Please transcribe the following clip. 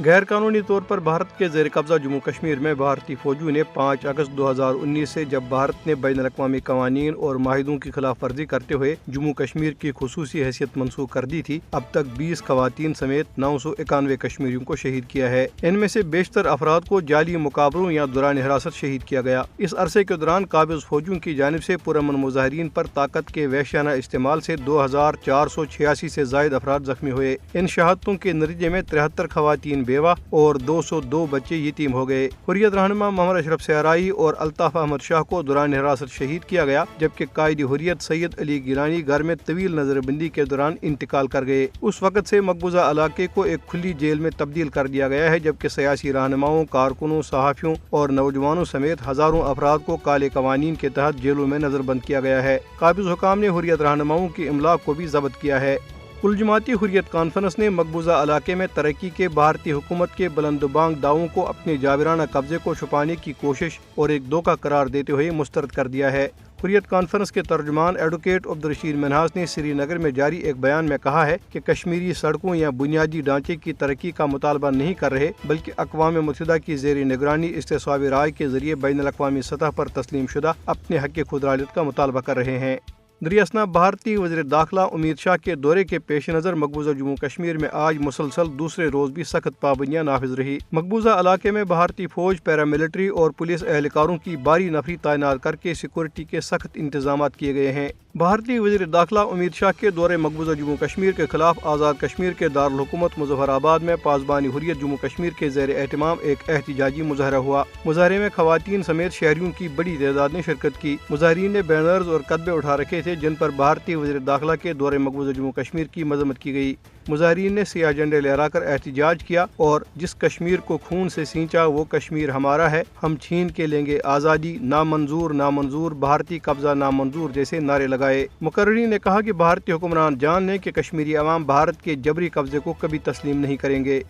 غیر قانونی طور پر بھارت کے زیر قبضہ جموں کشمیر میں بھارتی فوجیوں نے 5 اگست 2019 سے جب بھارت نے بین الاقوامی قوانین اور معاہدوں کی خلاف ورزی کرتے ہوئے جموں کشمیر کی خصوصی حیثیت منسوخ کر دی تھی، اب تک 20 خواتین سمیت 991 کشمیریوں کو شہید کیا ہے۔ ان میں سے بیشتر افراد کو جعلی مقابلوں یا دوران حراست شہید کیا گیا۔ اس عرصے کے دوران قابض فوجیوں کی جانب سے پرامن مظاہرین پر طاقت کے وحشیانہ استعمال سے 2486 سے زائد افراد زخمی ہوئے۔ ان شہادتوں کے نتیجے میں 73 خواتین بیوہ اور 202 بچے یتیم ہو گئے۔ حریت رہنما محمد اشرف سیارائی اور الطاف احمد شاہ کو دوران حراست شہید کیا گیا، جبکہ قائد حریت سید علی گیلانی گھر میں طویل نظر بندی کے دوران انتقال کر گئے۔ اس وقت سے مقبوضہ علاقے کو ایک کھلی جیل میں تبدیل کر دیا گیا ہے، جبکہ سیاسی رہنماؤں، کارکنوں، صحافیوں اور نوجوانوں سمیت ہزاروں افراد کو کالے قوانین کے تحت جیلوں میں نظر بند کیا گیا ہے۔ قابض حکام نے حریت رہنماؤں کی املاک کو بھی ضبط کیا ہے۔ کل جماعتی حریت کانفرنس نے مقبوضہ علاقے میں ترقی کے بھارتی حکومت کے بلند و بانگ دعووں کو اپنے جابرانہ قبضے کو چھپانے کی کوشش اور ایک دھوکہ قرار دیتے ہوئے مسترد کر دیا ہے۔ حریت کانفرنس کے ترجمان ایڈوکیٹ عبدالرشید منہاس نے سری نگر میں جاری ایک بیان میں کہا ہے کہ کشمیری سڑکوں یا بنیادی ڈھانچے کی ترقی کا مطالبہ نہیں کر رہے، بلکہ اقوام متحدہ کی زیر نگرانی استصوابی رائے کے ذریعے بین الاقوامی سطح پر تسلیم شدہ اپنے حق خود رعایت کا مطالبہ کر رہے ہیں۔ دریاسنا بھارتی وزیر داخلہ امت شاہ کے دورے کے پیش نظر مقبوضہ جموں کشمیر میں آج مسلسل دوسرے روز بھی سخت پابندیاں نافذ رہی۔ مقبوضہ علاقے میں بھارتی فوج، پیراملٹری اور پولیس اہلکاروں کی بھاری نفری تعینات کر کے سیکورٹی کے سخت انتظامات کیے گئے ہیں۔ بھارتی وزیر داخلہ امت شاہ کے دورے مقبوضہ جموں کشمیر کے خلاف آزاد کشمیر کے دارالحکومت مظفر آباد میں پاسبانی حریت جموں کشمیر کے زیر اہتمام ایک احتجاجی مظاہرہ ہوا۔ مظاہرے میں خواتین سمیت شہریوں کی بڑی تعداد نے شرکت کی۔ مظاہرین نے بینرز اور کتبے اٹھا رکھے تھے جن پر بھارتی وزیر داخلہ کے دورے مقبوضہ جموں کشمیر کی مذمت کی گئی۔ مظاہرین نے سیاہ جھنڈے لہرا کر احتجاج کیا اور جس کشمیر کو خون سے سینچا وہ کشمیر ہمارا ہے، ہم چھین کے لیں گے آزادی، نامنظور نامنظور، بھارتی قبضہ نامنظور جیسے نعرے لگائے۔ مقررین نے کہا کہ بھارتی حکمران جان لیں کہ کشمیری عوام بھارت کے جبری قبضے کو کبھی تسلیم نہیں کریں گے۔